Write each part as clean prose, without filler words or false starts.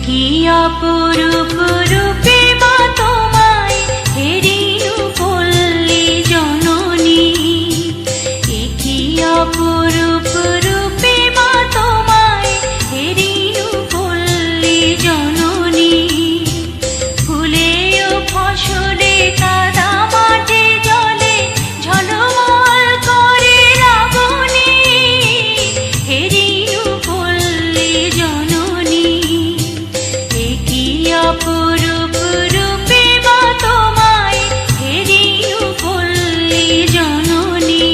কি অপরূপ রূপে মা তোমায় হেরিনু পল্লী জননী, কি অপরূপ রূপে মা তোমায় হেরিনু পল্লী জননী। ফুলে ও ফসলে কাদা মাঠে জলে ঝলমল করে রাবণী, হেরিনু পল্লী জননী। কি অপরূপ রূপে মা তোমায় হেরিনু পল্লী জননী।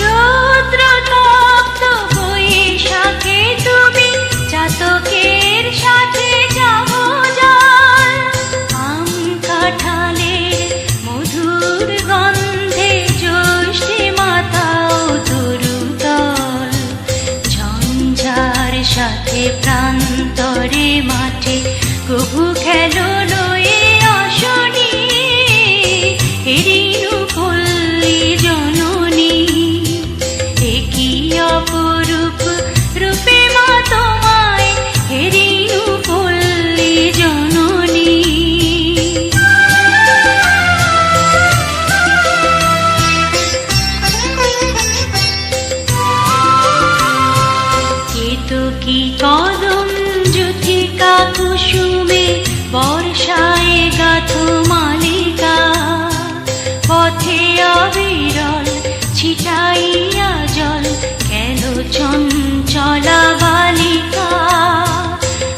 রৌদ্র তপ্ত বৈশাখে তুমি চাতকের সাথে যাবো জল, আম কাঁঠালের মধুর গন্ধে জ্যৈষ্ঠী মাতাও তরুতল। ঝঞ্ঝার সাথে প্রান্তরে মাঠে কবু খেলো লয়ে আসনি, হেরিনু পল্লী জননী। কি অপরূপ রূপে মা তোমায় হেরিনু পল্লী জননী। কেতকী কদম যুথিকা কুসুমে বর্ষায় গাথো মালিকা, পথে অবিরল ছিটাইয়া জল কেন চঞ্চলা বালিকা।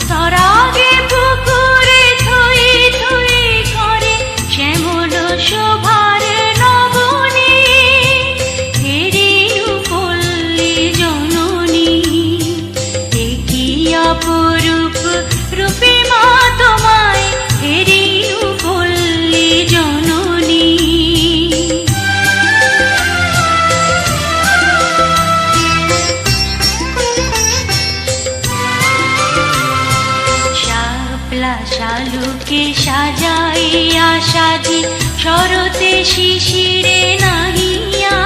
তরাগে পুকুরে থই থই করে শ্যামল শোভার নবনী, হেরিনু পল্লী জননী। কি অপরূপ রূপে মা তোমায় হেরিনু পল্লী জননী। শাপলা শালুকে সাজাইয়া সাজি শরতে শিশিরে নাহিয়া,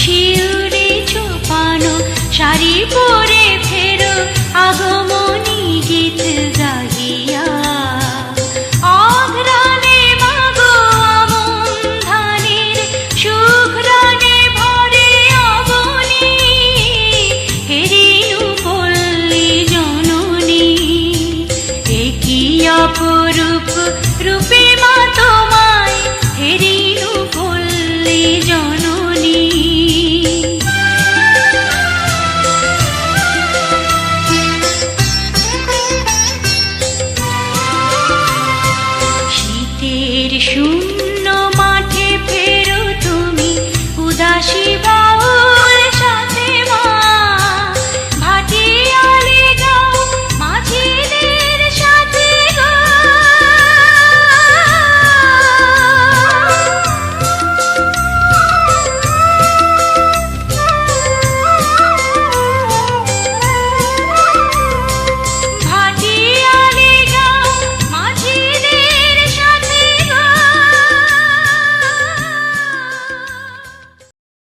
শিউলি ছোপানো শাড়ি পরে ফেরো আগমনী গীত গাহিয়া। অঘ্রাণে মাগো আমন ধানের সুঘ্রাণে ভরে অবনী, হেরিনু পল্লী জননী। কি অপরূপ রূপে মা তোমায় হেরিনু পল্লী জননী। শীতের